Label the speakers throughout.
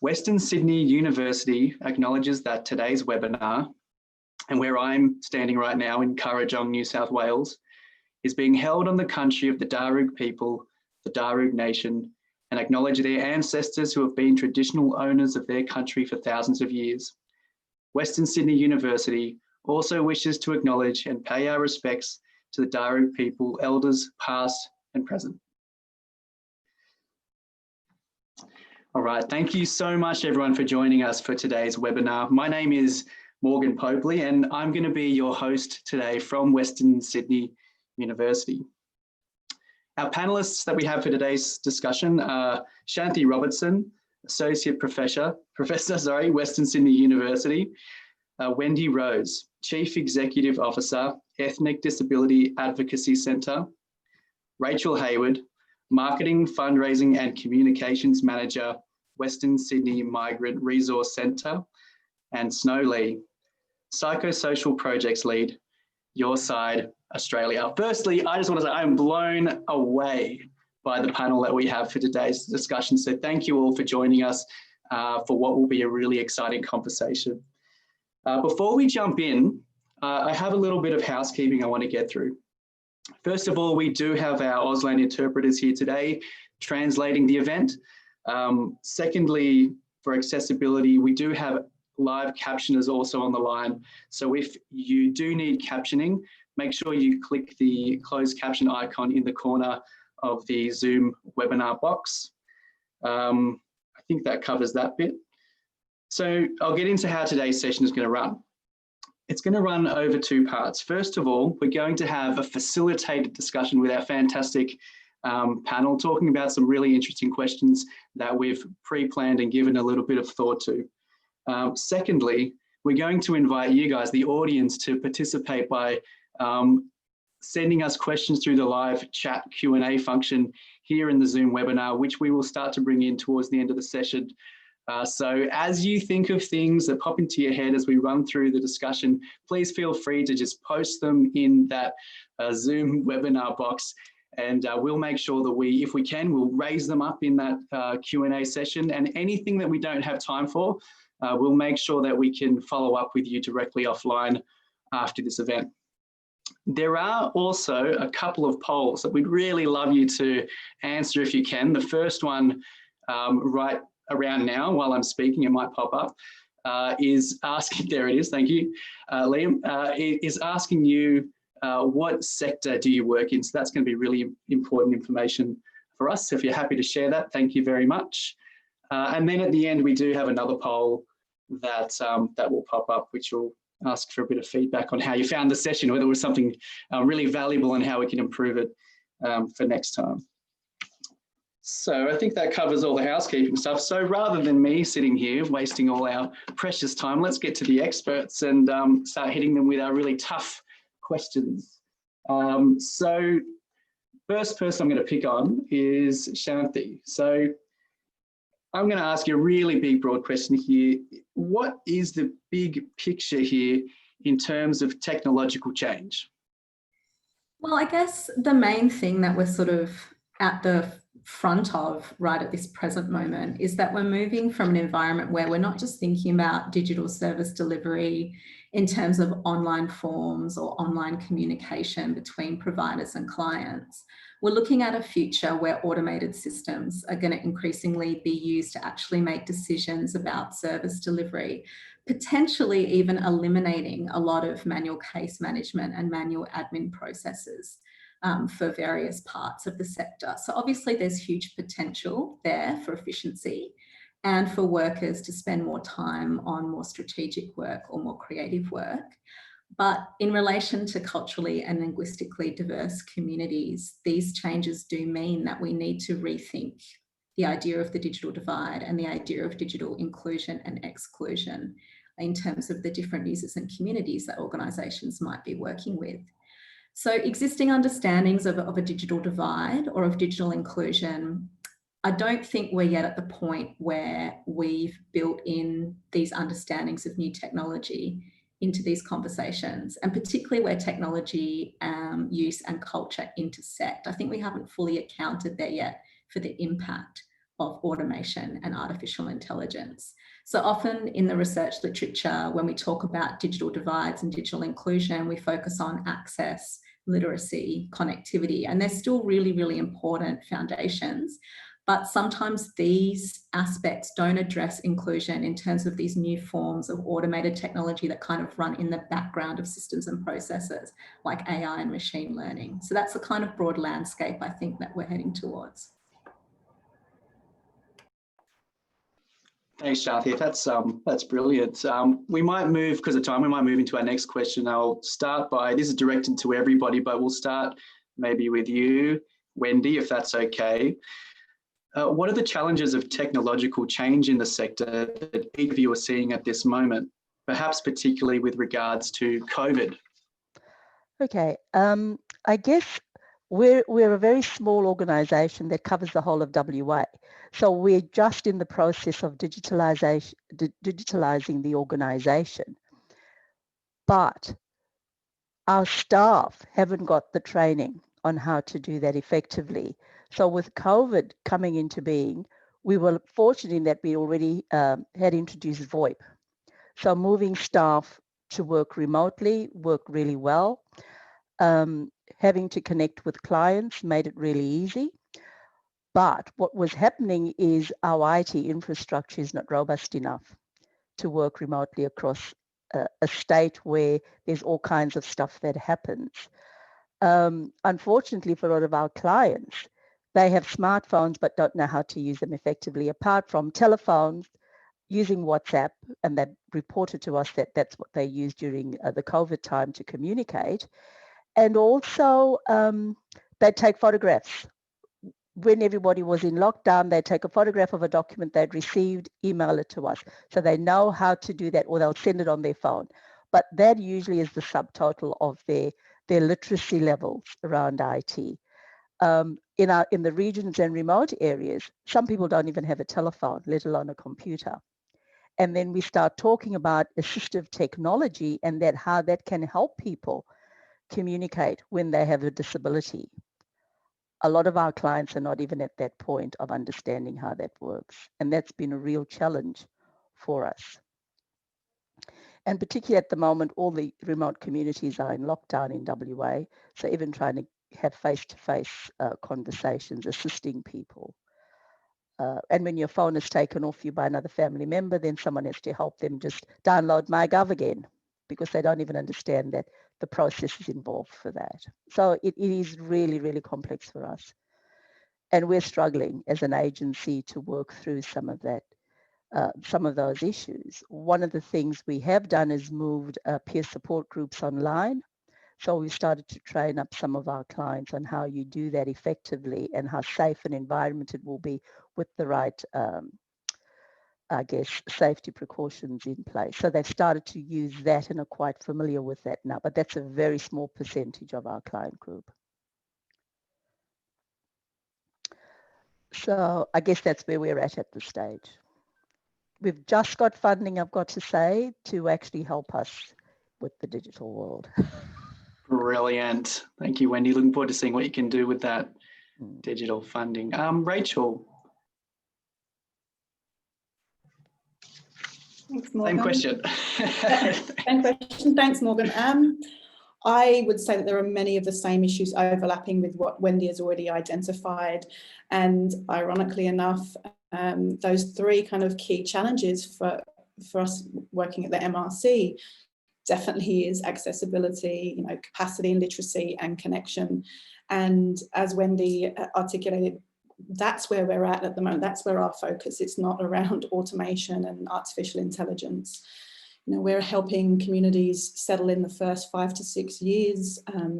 Speaker 1: Western Sydney University acknowledges that today's webinar, and where I'm standing right now in Kurrajong, New South Wales, is being held on the country of the Darug people, the Darug Nation, and acknowledge their ancestors who have been traditional owners of their country for thousands of years. Western Sydney University also wishes to acknowledge and pay our respects to the Darug people, elders past and present. All right, thank you so much everyone for joining us for today's webinar. My name is Morgan Popley and I'm going to be your host today from Western Sydney University. Our panelists that we have for today's discussion are Shanthi Robertson, Associate Professor, Western Sydney University, Wendy Rose, Chief Executive Officer, Ethnic Disability Advocacy Centre, Rachel Hayward, Marketing, Fundraising and Communications Manager, Western Sydney Migrant Resource Centre, and Snow Lee, Psychosocial Projects Lead, Your Side, Australia. Firstly, I just want to say I'm blown away by the panel that we have for today's discussion. So thank you all for joining us for what will be a really exciting conversation. Before we jump in, I have a little bit of housekeeping I want to get through. First of all, we do have our Auslan interpreters here today translating the event. Secondly, for accessibility, we do have live captioners also on the line. So if you do need captioning, make sure you click the closed caption icon in the corner of the Zoom webinar box. I think that covers that bit. So I'll get into how today's session is going to run. It's going to run over two parts. First of all, we're going to have a facilitated discussion with our fantastic panel, talking about some really interesting questions that we've pre-planned and given a little bit of thought to. Secondly, we're going to invite you guys, the audience, to participate by sending us questions through the live chat Q&A function here in the Zoom webinar, which we will start to bring in towards the end of the session. So as you think of things that pop into your head as we run through the discussion, please feel free to just post them in that Zoom webinar box, and we'll make sure that if we can, we'll raise them up in that Q&A session, and anything that we don't have time for, we'll make sure that we can follow up with you directly offline after this event. There are also a couple of polls that we'd really love you to answer if you can. The first one, right around now while I'm speaking, it might pop up, is asking, there it is, thank you, Liam, is asking you what sector do you work in? So that's going to be really important information for us. So if you're happy to share that, thank you very much. And then at the end, we do have another poll that, that will pop up, which will ask for a bit of feedback on how you found the session, whether it was something really valuable and how we can improve it for next time. So I think that covers all the housekeeping stuff. So rather than me sitting here wasting all our precious time, let's get to the experts and start hitting them with our really tough questions. So first person I'm going to pick on is Shanthi. So I'm going to ask you a really big, broad question here. What is the big picture here in terms of technological change?
Speaker 2: Well, I guess the main thing that we're sort of at the front of right at this present moment is that we're moving from an environment where we're not just thinking about digital service delivery in terms of online forms or online communication between providers and clients. We're looking at a future where automated systems are going to increasingly be used to actually make decisions about service delivery, potentially even eliminating a lot of manual case management and manual admin processes for various parts of the sector. So obviously there's huge potential there for efficiency and for workers to spend more time on more strategic work or more creative work. But in relation to culturally and linguistically diverse communities, these changes do mean that we need to rethink the idea of the digital divide and the idea of digital inclusion and exclusion in terms of the different users and communities that organisations might be working with. So existing understandings of a digital divide or of digital inclusion, I don't think we're yet at the point where we've built in these understandings of new technology into these conversations, and particularly where technology use and culture intersect. I think we haven't fully accounted there yet for the impact of automation and artificial intelligence. So often in the research literature, when we talk about digital divides and digital inclusion, we focus on access, literacy, connectivity, and they're still really, really important foundations. But sometimes these aspects don't address inclusion in terms of these new forms of automated technology that kind of run in the background of systems and processes like AI and machine learning. So that's the kind of broad landscape I think that we're heading towards.
Speaker 1: Thanks, Shanthi. That's brilliant. We might move, because of time, we might move into our next question. I'll start by, this is directed to everybody, but we'll start maybe with you, Wendy, if that's okay. What are the challenges of technological change in the sector that each of you are seeing at this moment, perhaps particularly with regards to COVID?
Speaker 3: Okay, I guess we're a very small organisation that covers the whole of WA. So we're just in the process of digitalising the organisation. But our staff haven't got the training on how to do that effectively. So with COVID coming into being, we were fortunate in that we already had introduced VoIP. So moving staff to work remotely worked really well. Having to connect with clients made it really easy. But what was happening is our IT infrastructure is not robust enough to work remotely across a state where there's all kinds of stuff that happens. Unfortunately, for a lot of our clients, they have smartphones but don't know how to use them effectively, apart from telephones, using WhatsApp, and they reported to us that that's what they used during the COVID time to communicate. And also, they take photographs. When everybody was in lockdown, they'd take a photograph of a document they'd received, email it to us. So they know how to do that, or they'll send it on their phone. But that usually is the subtotal of their literacy levels around IT. In the regions and remote areas, some people don't even have a telephone, let alone a computer. And then we start talking about assistive technology and how that can help people communicate when they have a disability. A lot of our clients are not even at that point of understanding how that works. And that's been a real challenge for us. And particularly at the moment, all the remote communities are in lockdown in WA. So even trying to have face-to-face conversations, assisting people. And when your phone is taken off you by another family member, then someone has to help them just download MyGov again, because they don't even understand that the process is involved for that. So it is really, really complex for us. And we're struggling as an agency to work through some of that, some of those issues. One of the things we have done is moved peer support groups online. So we started to train up some of our clients on how you do that effectively and how safe an environment it will be with the right, I guess, safety precautions in place. So they've started to use that and are quite familiar with that now, but that's a very small percentage of our client group. So I guess that's where we're at this stage. We've just got funding, I've got to say, to actually help us with the digital world.
Speaker 1: Brilliant. Thank you, Wendy. Looking forward to seeing what you can do with that digital funding. Rachel.
Speaker 4: Thanks, Morgan.
Speaker 1: Same question.
Speaker 4: Same question. Thanks, Morgan. I would say that there are many of the same issues overlapping with what Wendy has already identified. And ironically enough, those three kind of key challenges for us working at the MRC definitely is accessibility, capacity and literacy and connection. And as Wendy articulated, that's where we're at the moment. That's where our focus. It's not around automation and artificial intelligence. We're helping communities settle in the first 5 to 6 years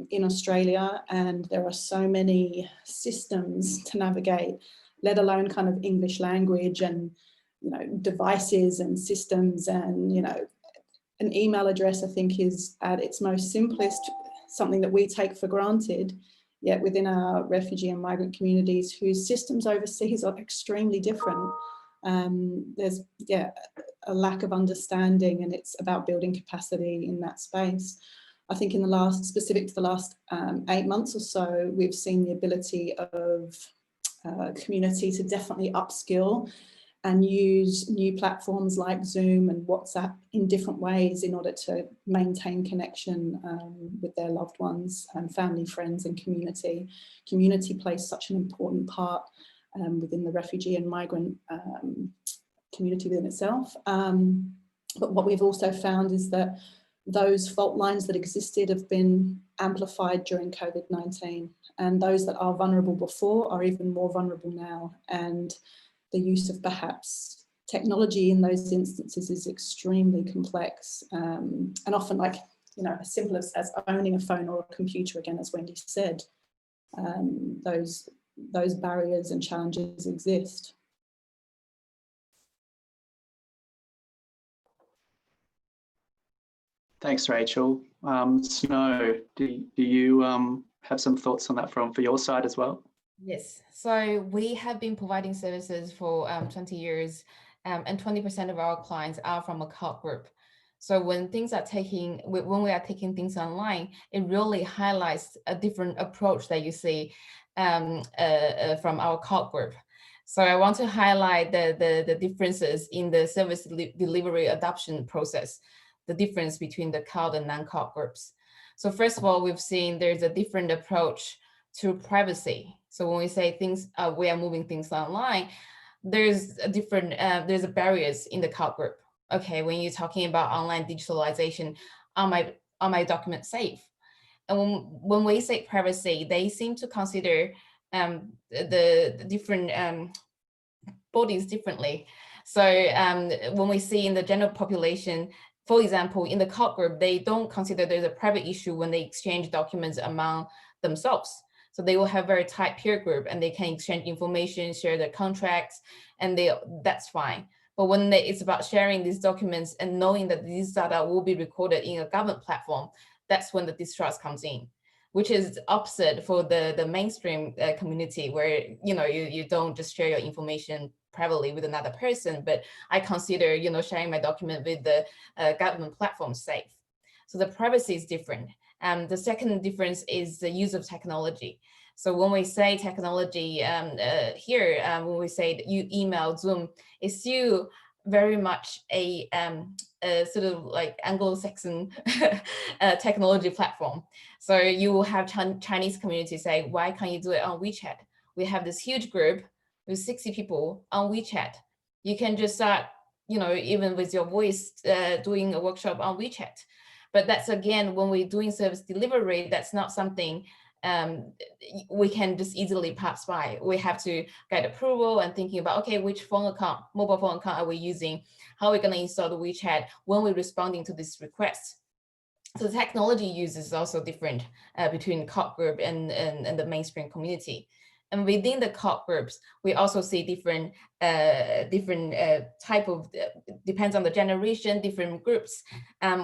Speaker 4: in Australia, and there are so many systems to navigate, let alone kind of English language and devices and systems, and an email address, I think, is at its most simplest something that we take for granted, yet within our refugee and migrant communities whose systems overseas are extremely different. There's a lack of understanding, and it's about building capacity in that space. I think in the last, specific to the last 8 months or so, we've seen the ability of community to definitely upskill and use new platforms like Zoom and WhatsApp in different ways in order to maintain connection with their loved ones and family, friends and community. Community plays such an important part within the refugee and migrant community within itself. But what we've also found is that those fault lines that existed have been amplified during COVID-19, and those that are vulnerable before are even more vulnerable now. And the use of perhaps technology in those instances is extremely complex, and often, like, you know, as simple as owning a phone or a computer, again, as Wendy said, those barriers and challenges exist.
Speaker 1: Thanks, Rachel. Snow, do you have some thoughts on that for your side as well?
Speaker 5: Yes, so we have been providing services for 20 years, and 20% of our clients are from a CaLD group. So when we are taking things online, it really highlights a different approach that you see from our CaLD group. So I want to highlight the differences in the service delivery adoption process, the difference between the CaLD and non-CaLD groups. So first of all, we've seen there's a different approach to privacy. So when we say things, we are moving things online, there's a different, there's a barriers in the CaLD group. Okay, when you're talking about online digitalization, are my documents safe? And when we say privacy, they seem to consider the different bodies differently. So when we see in the general population, for example, in the CaLD group, they don't consider there's a private issue when they exchange documents among themselves. So they will have very tight peer group and they can exchange information, share their contracts, and that's fine. But when it's about sharing these documents and knowing that these data will be recorded in a government platform, that's when the distrust comes in, which is opposite for the mainstream community, where you don't just share your information privately with another person, but I consider sharing my document with the government platform safe. So the privacy is different. The second difference is the use of technology. So when we say technology here, when we say that you email, Zoom, it's still very much a sort of like Anglo-Saxon technology platform. So you will have Chinese community say, why can't you do it on WeChat? We have this huge group with 60 people on WeChat. You can just start, even with your voice, doing a workshop on WeChat. But that's, again, when we're doing service delivery, that's not something we can just easily pass by. We have to get approval and thinking about, okay, which mobile phone account are we using? How are we going to install the WeChat when we're responding to this request? So the technology use is also different between CaLD group and the mainstream community. And within the CaLD groups, we also see different type of, depends on the generation, different groups.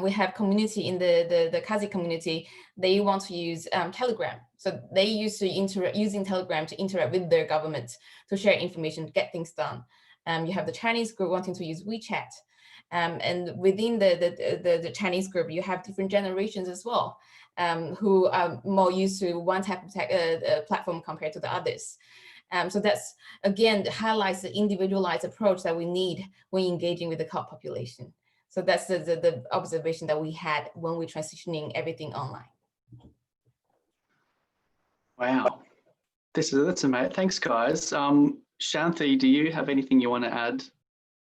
Speaker 5: We have community in the Kazi community, they want to use Telegram. So they used to using Telegram to interact with their government, to share information, to get things done. You have the Chinese group wanting to use WeChat. And within the Chinese group, you have different generations as well, who are more used to one type of platform compared to the others. So that's, again, highlights the individualized approach that we need when engaging with the CaLD population. So that's the observation that we had when we're transitioning everything online.
Speaker 1: Wow, that's amazing. Thanks, guys. Shanthi, do you have anything you want to add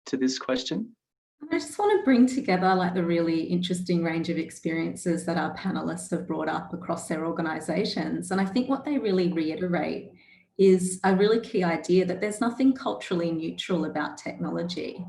Speaker 1: to this question?
Speaker 2: I just want to bring together like the really interesting range of experiences that our panelists have brought up across their organisations. And I think what they really reiterate is a really key idea that there's nothing culturally neutral about technology.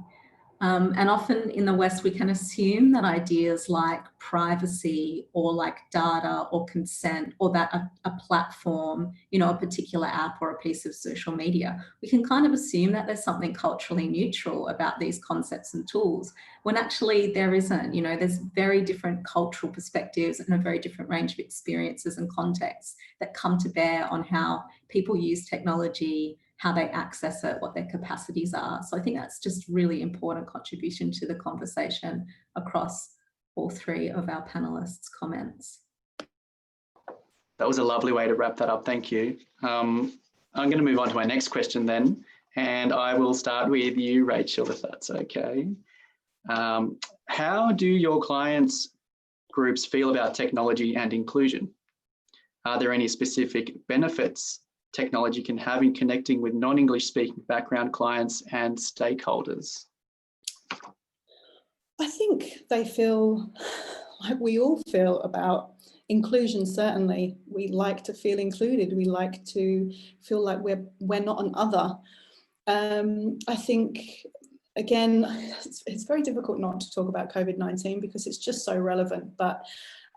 Speaker 2: And often in the West, we can assume that ideas like privacy or like data or consent, or that a platform, a particular app or a piece of social media, we can kind of assume that there's something culturally neutral about these concepts and tools, when actually there isn't. There's very different cultural perspectives and a very different range of experiences and contexts that come to bear on how people use technology, how they access it, what their capacities are. So I think that's just really important contribution to the conversation across all three of our panelists' comments.
Speaker 1: That was a lovely way to wrap that up. Thank you. I'm going to move on to my next question then, and I will start with you, Rachel, if that's okay. How do your clients' groups feel about technology and inclusion? Are there any specific benefits technology can have in connecting with non-English speaking background clients and stakeholders?
Speaker 4: I think they feel like we all feel about inclusion. Certainly, we like to feel included. We like to feel like we're not an other. I think, again, it's very difficult not to talk about COVID-19 because it's just so relevant. But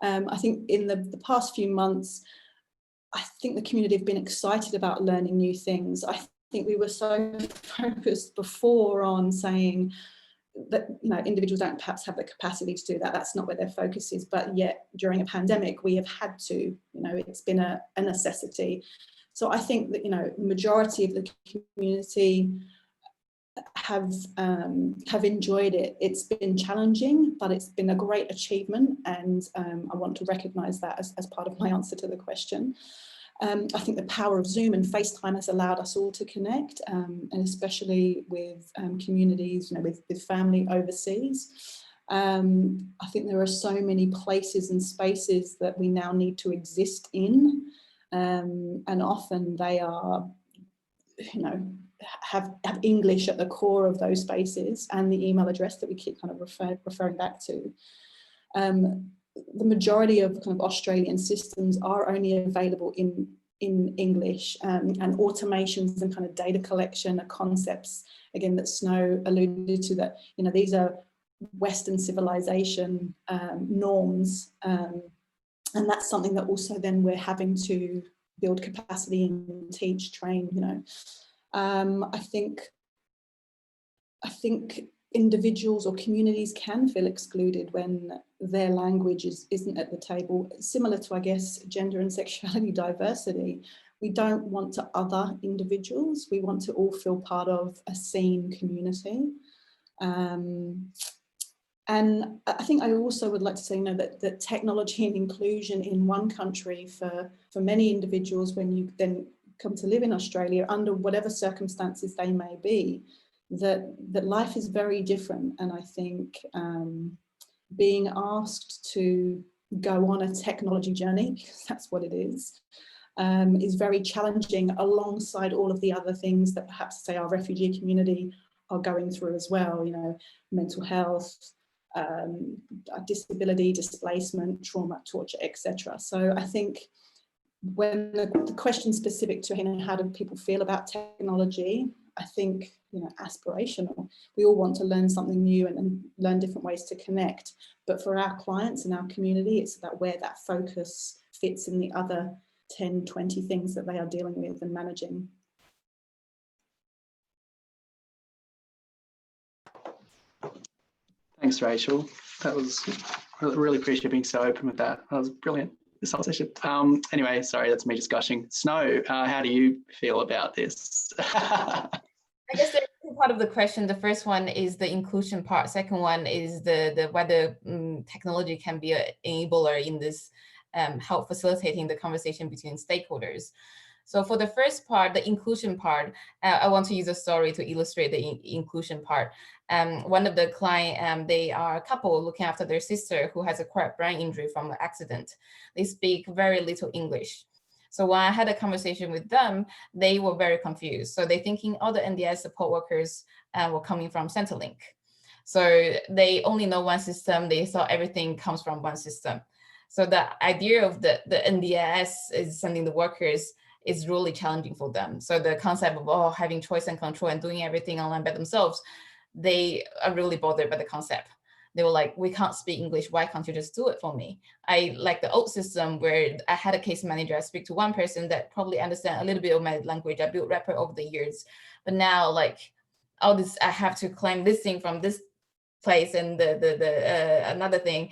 Speaker 4: I think in the past few months, I think the community have been excited about learning new things. I think we were so focused before on saying that, you know, individuals don't perhaps have the capacity to do that. That's not where their focus is. But yet during a pandemic, we have had to, you know, it's been a necessity. So I think that, you know, majority of the community have enjoyed it. It's been challenging, but it's been a great achievement. And I want to recognise that as part of my answer to the question. I think the power of Zoom and FaceTime has allowed us all to connect, and especially with communities, you know, with family overseas. I think there are so many places and spaces that we now need to exist in, and often they are, you know, have English at the core of those spaces, and the email address that we keep kind of referring back to. The majority of kind of Australian systems are only available in English, and automations and kind of data collection are concepts, again, that Snow alluded to, that, you know, these are Western civilization norms, and that's something that also then we're having to build capacity and teach, train, you know. I think individuals or communities can feel excluded when their language isn't at the table. Similar to, I guess, gender and sexuality diversity, we don't want to other individuals. We want to all feel part of a seen community. And I think I also would like to say, you know, that technology and inclusion in one country for many individuals, when you then come to live in Australia, under whatever circumstances they may be, that life is very different. And I think being asked to go on a technology journey, because that's what it is very challenging, alongside all of the other things that perhaps, say, our refugee community are going through as well, you know, mental health, disability, displacement, trauma, torture, etc. So I think when the question specific to, you know, how do people feel about technology, I think, you know, aspirational. We all want to learn something new and learn different ways to connect. But for our clients and our community, it's about where that focus fits in the other 10, 20 things that they are dealing with and managing.
Speaker 1: Thanks, Rachel. That was really appreciate being so open with that. That was brilliant, this whole session. Anyway, sorry, that's me just gushing. Snow, how do you feel about this?
Speaker 5: I guess there's two parts of the question. The first one is the inclusion part. Second one is the whether technology can be an enabler in this help facilitating the conversation between stakeholders. So for the first part, the inclusion part, I want to use a story to illustrate the inclusion part. One of the client, they are a couple looking after their sister who has acquired brain injury from an accident. They speak very little English. So when I had a conversation with them, they were very confused. So they're thinking all the NDIS support workers were coming from Centrelink. So they only know one system. They thought everything comes from one system. So the idea of the NDIS is sending the workers is really challenging for them. So the concept of having choice and control and doing everything online by themselves, they are really bothered by the concept. They were like, we can't speak English. Why can't you just do it for me? I like the old system where I had a case manager. I speak to one person that probably understand a little bit of my language. I built rapport over the years. But now, like, all this, I have to claim this thing from this place and another thing,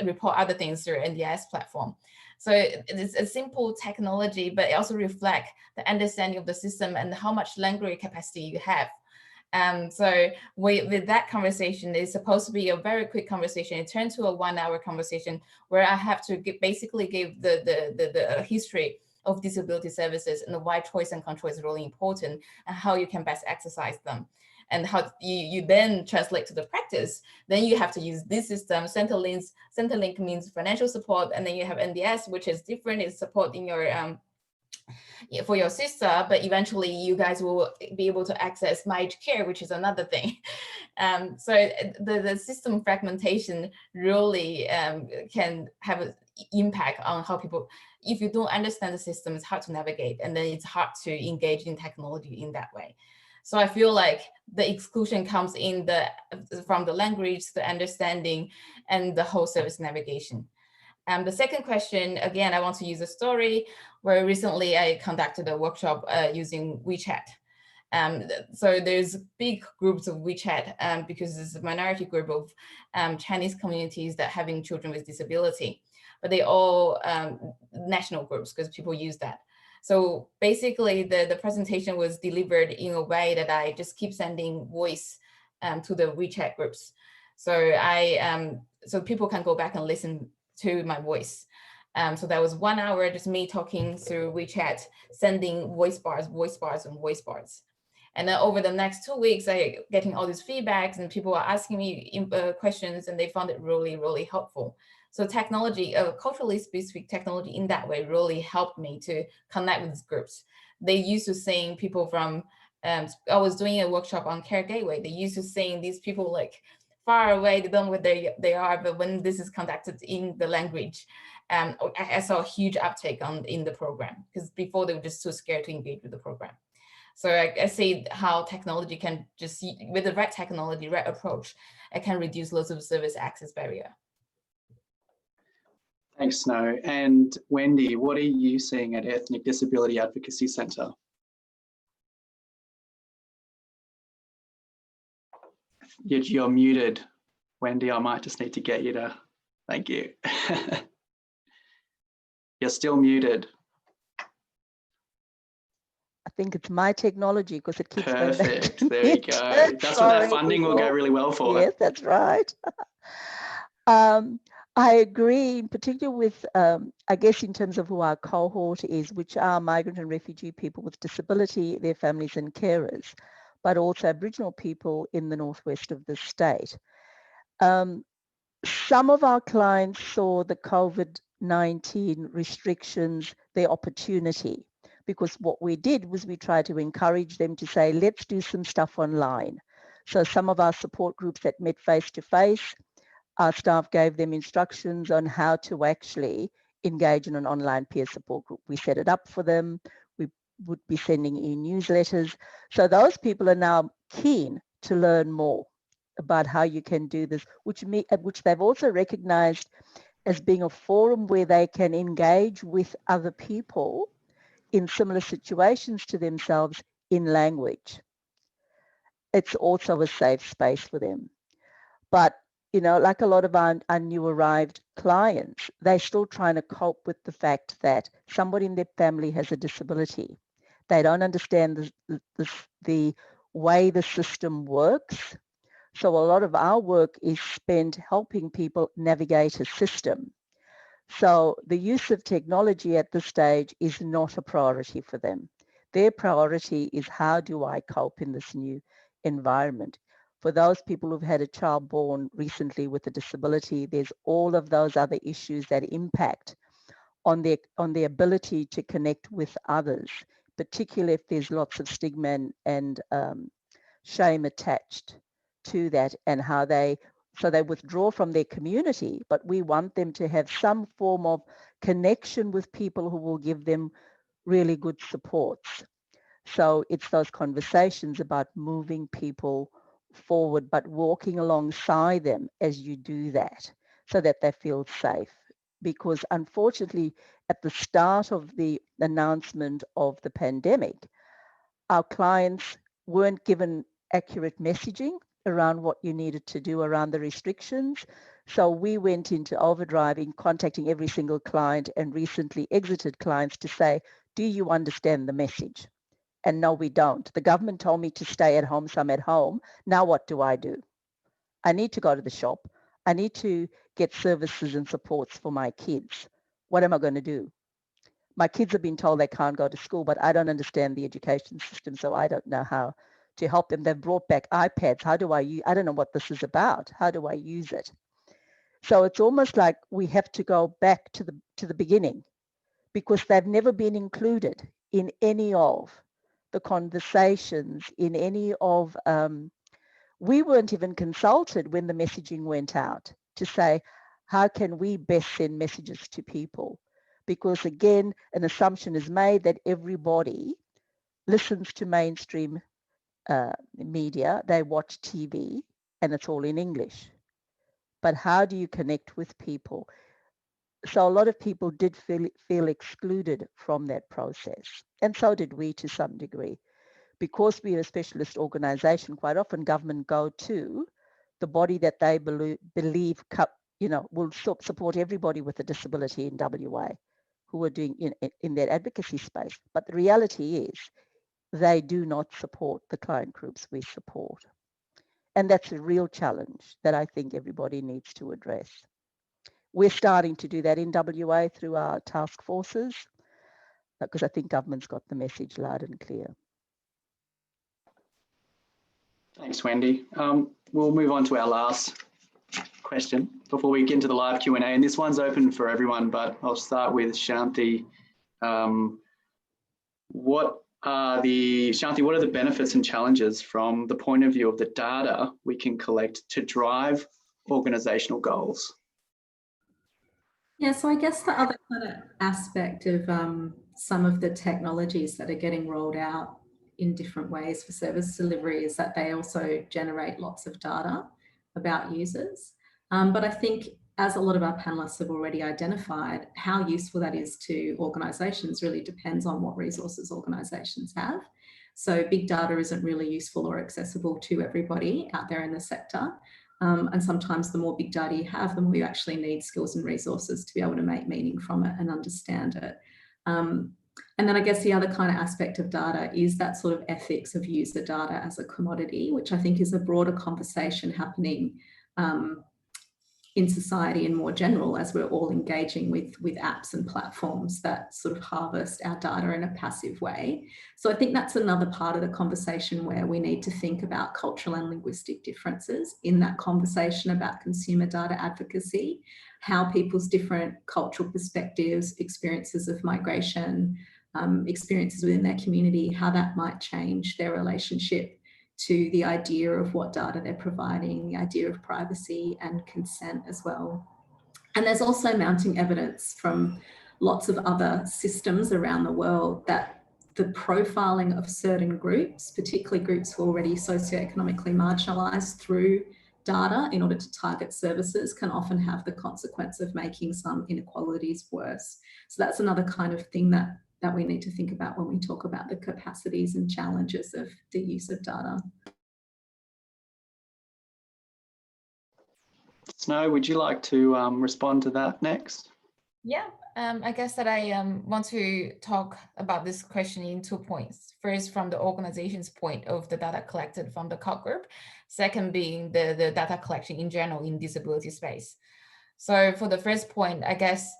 Speaker 5: report other things through NDIS platform. So it's a simple technology, but it also reflects the understanding of the system and how much language capacity you have. So with that conversation, it's supposed to be a very quick conversation. It turned to a 1 hour conversation where I have to basically give the history of disability services and why choice and control is really important and how you can best exercise them. And how you then translate to the practice, then you have to use this system. Centerlink means financial support, and then you have NDS, which is different, it's support in your for your sister, but eventually you guys will be able to access My Aged Care, which is another thing. So the system fragmentation really can have an impact on how people, if you don't understand the system, it's hard to navigate, and then it's hard to engage in technology in that way. So I feel like the exclusion comes in from the language, the understanding, and the whole service navigation. The second question, again, I want to use a story where recently I conducted a workshop using WeChat. So there's big groups of WeChat because it's a minority group of Chinese communities that having children with disability, but they all national groups because people use that. So basically the presentation was delivered in a way that I just keep sending voice to the WeChat groups. So so people can go back and listen to my voice. So that was 1 hour, just me talking through WeChat, sending voice bars. And then over the next 2 weeks, I getting all these feedbacks and people are asking me questions, and they found it really, really helpful. So technology, culturally specific technology in that way really helped me to connect with these groups. They used to seeing people from, I was doing a workshop on Care Gateway. They used to seeing these people like far away, they don't know where they are, but when this is conducted in the language, I saw a huge uptake in the program, because before they were just too scared to engage with the program. So I see how technology can just, with the right technology, right approach, it can reduce lots of service access barrier.
Speaker 1: Thanks, Snow. And Wendy, what are you seeing at Ethnic Disability Advocacy Centre? You're muted, Wendy. I might just need to get you to, thank you. You're still muted.
Speaker 3: I think it's my technology because it keeps going back.
Speaker 1: Perfect. There you go. That's what that funding will go really well for.
Speaker 3: Yes, that's right. I agree, in particular with, I guess, in terms of who our cohort is, which are migrant and refugee people with disability, their families and carers, but also Aboriginal people in the northwest of the state. Some of our clients saw the COVID-19 restrictions their opportunity, because what we did was we tried to encourage them to say, let's do some stuff online. So some of our support groups that met face-to-face, our staff gave them instructions on how to actually engage in an online peer support group. We set it up for them. We would be sending e-newsletters. So those people are now keen to learn more about how you can do this, which they've also recognized as being a forum where they can engage with other people in similar situations to themselves in language. It's also a safe space for them. But, you know, like a lot of our new arrived clients, they're still trying to cope with the fact that somebody in their family has a disability. They don't understand the way the system works. So a lot of our work is spent helping people navigate a system. So the use of technology at this stage is not a priority for them. Their priority is, how do I cope in this new environment? For those people who've had a child born recently with a disability, there's all of those other issues that impact on their ability to connect with others, particularly if there's lots of stigma and shame attached to that, and how they withdraw from their community, but we want them to have some form of connection with people who will give them really good supports. So it's those conversations about moving people forward, but walking alongside them as you do that, so that they feel safe. Because unfortunately, at the start of the announcement of the pandemic, our clients weren't given accurate messaging around what you needed to do around the restrictions. So we went into overdrive in contacting every single client and recently exited clients to say, do you understand the message? And no, we don't. The government told me to stay at home, so I'm at home. Now what do? I need to go to the shop. I need to get services and supports for my kids. What am I going to do? My kids have been told they can't go to school, but I don't understand the education system, so I don't know how to help them. They've brought back iPads. How do I use? I don't know what this is about. How do I use it? So it's almost like we have to go back to the beginning, because they've never been included in any of the conversations, in any of, we weren't even consulted when the messaging went out to say, how can we best send messages to people? Because again, an assumption is made that everybody listens to mainstream media, they watch TV, and it's all in English. But how do you connect with people? So a lot of people did feel excluded from that process. And so did we to some degree. Because we're a specialist organization, quite often government go to the body that they believe will support everybody with a disability in WA who are doing in that advocacy space. But the reality is they do not support the client groups we support. And that's a real challenge that I think everybody needs to address. We're starting to do that in WA through our task forces, because I think government's got the message loud and clear.
Speaker 1: Thanks, Wendy. We'll move on to our last question before we get into the live Q&A. And this one's open for everyone, but I'll start with Shanthi. What are the benefits and challenges from the point of view of the data we can collect to drive organizational goals?
Speaker 2: Yeah, so I guess the other kind of aspect of some of the technologies that are getting rolled out in different ways for service delivery is that they also generate lots of data about users. But I think, as a lot of our panelists have already identified, how useful that is to organisations really depends on what resources organisations have. So big data isn't really useful or accessible to everybody out there in the sector. And sometimes the more big data you have, the more you actually need skills and resources to be able to make meaning from it and understand it. And then I guess the other kind of aspect of data is that sort of ethics of user data as a commodity, which I think is a broader conversation happening in society and more general as we're all engaging with apps and platforms that sort of harvest our data in a passive way. So I think that's another part of the conversation where we need to think about cultural and linguistic differences in that conversation about consumer data advocacy, how people's different cultural perspectives, experiences of migration, experiences within their community, how that might change their relationship to the idea of what data they're providing, the idea of privacy and consent as well. And there's also mounting evidence from lots of other systems around the world that the profiling of certain groups, particularly groups who are already socioeconomically marginalised through data in order to target services, can often have the consequence of making some inequalities worse. So that's another kind of thing that we need to think about when we talk about the capacities and challenges of the use of data.
Speaker 1: Snow, would you like to respond to that next?
Speaker 5: Yeah, I guess that I want to talk about this question in 2 points. First, from the organization's point of the data collected from the CaLD group. Second, being the data collection in general in disability space. So for the first point, I guess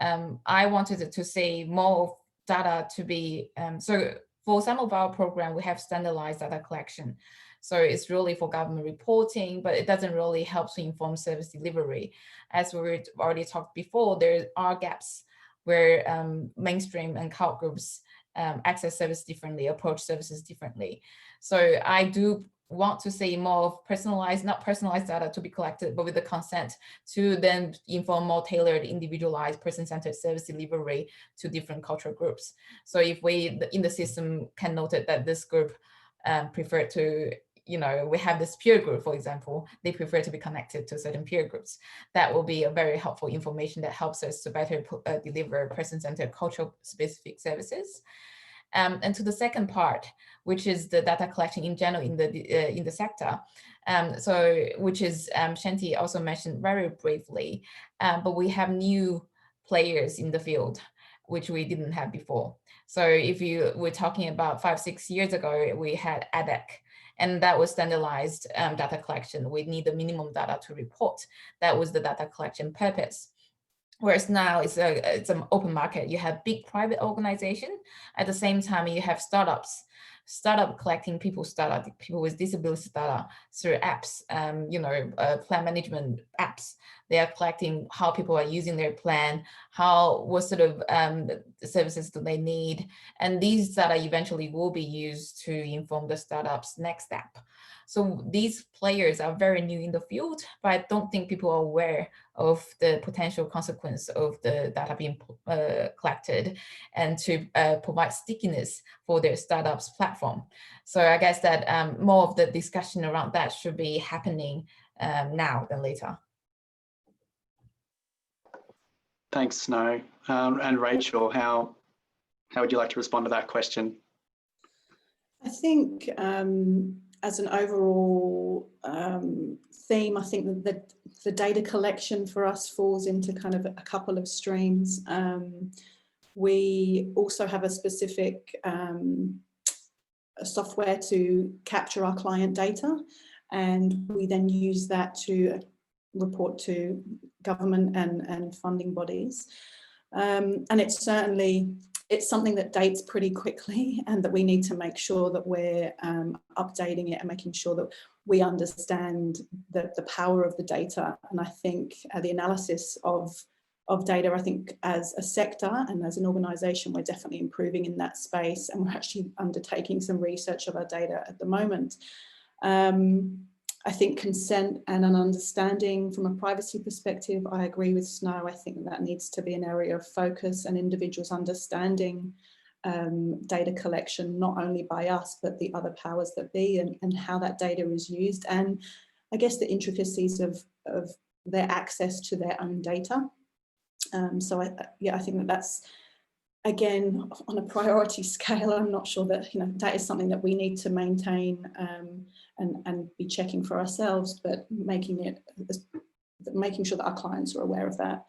Speaker 5: I wanted to say more data to be, so for some of our program, we have standardized data collection. So it's really for government reporting, but it doesn't really help to inform service delivery. As we already talked before, there are gaps where mainstream and CaLD groups access service differently, approach services differently. So I do want to see more of personalized, not personalized data to be collected, but with the consent to then inform more tailored, individualized, person-centered service delivery to different cultural groups. So if we, in the system, can note that this group prefer to, we have this peer group, for example, they prefer to be connected to certain peer groups. That will be a very helpful information that helps us to better deliver person-centered cultural-specific services. And to the second part, which is the data collection in general in the sector, which is Shanthi also mentioned very briefly, but we have new players in the field, which we didn't have before. So if you were talking about 5-6 years ago, we had ADEC, and that was standardized data collection. We need the minimum data to report. That was the data collection purpose. Whereas now it's an open market. You have big private organization. At the same time, you have startup collecting people's data, people with disabilities data through apps, plan management apps. They are collecting how people are using their plan, what sort of services do they need. And these data eventually will be used to inform the startup's next step. So these players are very new in the field, but I don't think people are aware of the potential consequence of the data being collected and to provide stickiness for their startups platform. So I guess that more of the discussion around that should be happening now than later.
Speaker 1: Thanks, Snow. And Rachel, how would you like to respond to that question?
Speaker 4: I think as an overall theme, I think that the data collection for us falls into kind of a couple of streams. We also have a specific software to capture our client data, and we then use that to report to government and funding bodies. And it's something that dates pretty quickly, and that we need to make sure that we're updating it and making sure that we understand the power of the data. And I think the analysis of data, I think as a sector and as an organisation, we're definitely improving in that space, and we're actually undertaking some research of our data at the moment. I think consent and an understanding from a privacy perspective, I agree with Snow. I think that needs to be an area of focus, and individuals understanding data collection, not only by us, but the other powers that be, and how that data is used. And I guess the intricacies of their access to their own data. So I think that's, again, on a priority scale. I'm not sure that, that is something that we need to maintain and be checking for ourselves, but making sure that our clients are aware of that.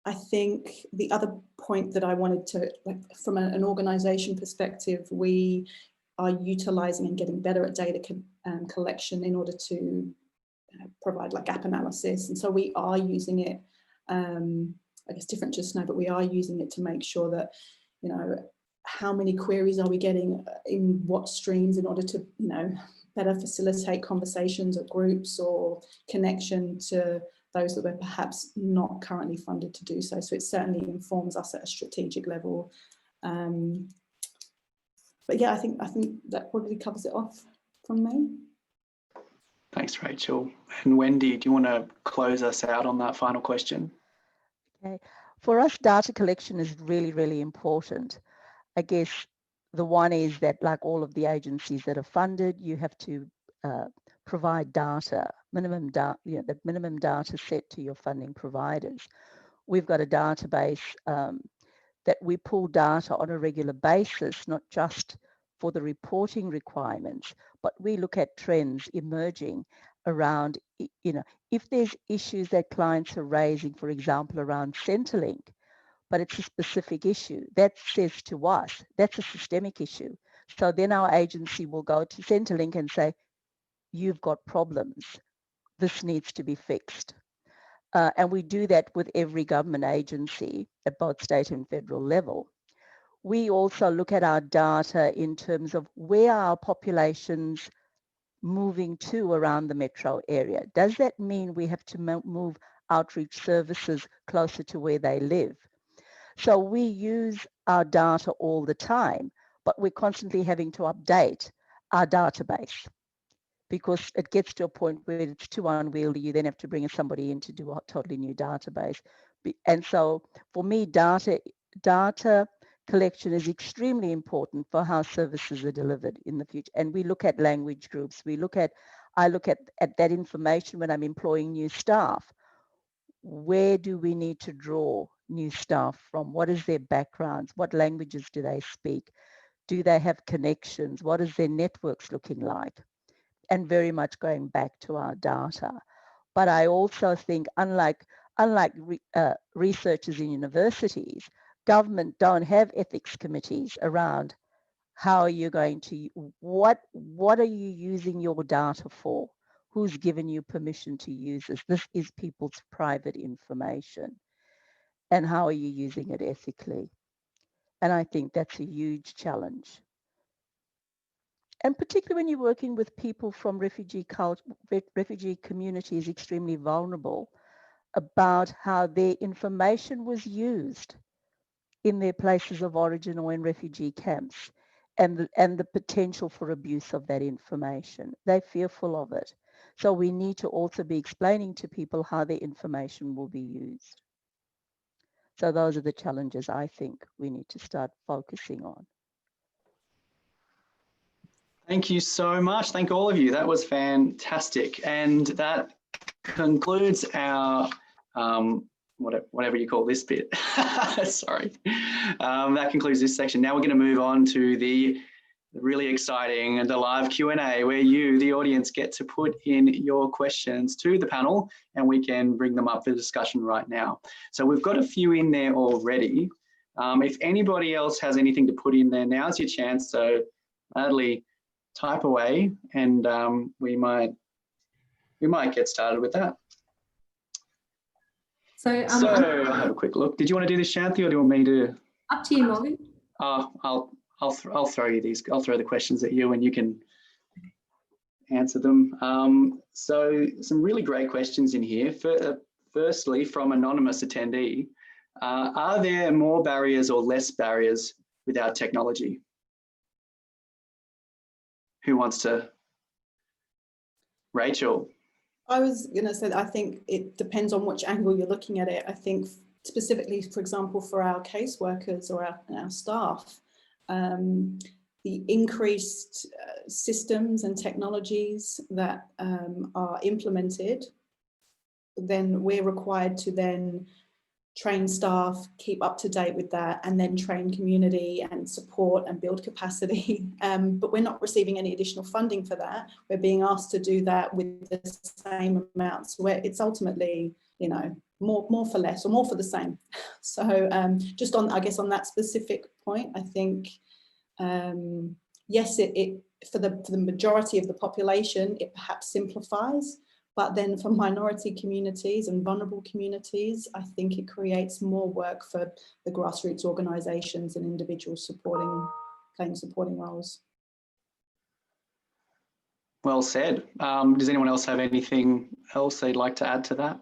Speaker 4: I think the other point that I wanted to, from an organisation perspective, we are utilising and getting better at data collection in order to provide gap analysis, and so we are using it. I guess different to Snow, but we are using it to make sure that, how many queries are we getting in what streams, in order to, better facilitate conversations or groups or connection to those that we're perhaps not currently funded to do so. So it certainly informs us at a strategic level. But yeah, I think that probably covers it off from me.
Speaker 1: Thanks, Rachel. And Wendy, do you want to close us out on that final question?
Speaker 3: Okay. For us, data collection is really, really important. I guess the one is that, like all of the agencies that are funded, you have to provide data, the minimum data set to your funding providers. We've got a database that we pull data on a regular basis, not just for the reporting requirements, but we look at trends emerging around, if there's issues that clients are raising, for example, around Centrelink, but it's a specific issue, that says to us, that's a systemic issue. So then our agency will go to Centrelink and say, you've got problems. This needs to be fixed. And we do that with every government agency at both state and federal level. We also look at our data in terms of where our populations moving to around the metro area. Does that mean we have to move outreach services closer to where they live? So we use our data all the time, but we're constantly having to update our database because it gets to a point where it's too unwieldy. You then have to bring somebody in to do a totally new database. And so for me, data collection is extremely important for how services are delivered in the future. And we look at language groups. I look at that information when I'm employing new staff. Where do we need to draw new staff from? What is their backgrounds? What languages do they speak? Do they have connections? What is their networks looking like? And very much going back to our data. But I also think, unlike researchers in universities, government don't have ethics committees around how you're going to, what are you using your data for? Who's given you permission to use this? This is people's private information. And how are you using it ethically? And I think that's a huge challenge. And particularly when you're working with people from refugee communities, extremely vulnerable, about how their information was used in their places of origin or in refugee camps, and the potential for abuse of that information. They're fearful of it. So we need to also be explaining to people how their information will be used. So those are the challenges I think we need to start focusing on.
Speaker 1: Thank you so much. Thank all of you. That was fantastic. And that concludes our, whatever you call this bit. Sorry. That concludes this section. Now we're going to move on to the really exciting and the live Q&A, where you, the audience, get to put in your questions to the panel and we can bring them up for discussion right now. So we've got a few in there already. If anybody else has anything to put in there, now's your chance. So Adley, type away, and we might get started with that.
Speaker 2: So,
Speaker 1: I'll have a quick look. Did you want to do this, Shanthi, or do you want me to?
Speaker 2: Up to you, Morgan.
Speaker 1: I'll throw you these. I'll throw the questions at you, and you can answer them. So some really great questions in here. Firstly, from anonymous attendee, are there more barriers or less barriers without technology? Who wants to? Rachel.
Speaker 4: I was going to say, I think it depends on which angle you're looking at it. I think specifically, for example, for our caseworkers or our staff, the increased systems and technologies that are implemented, then we're required to then train staff, keep up to date with that, and then train community and support and build capacity. But we're not receiving any additional funding for that. We're being asked to do that with the same amounts, where it's ultimately, you know, more for less or more for the same. So just on, I guess, on that specific point, I think, yes, it for the majority of the population, it perhaps simplifies. But then for minority communities and vulnerable communities, I think it creates more work for the grassroots organisations and individuals playing supporting roles.
Speaker 1: Well said. Does anyone else have anything else they'd like to add to that?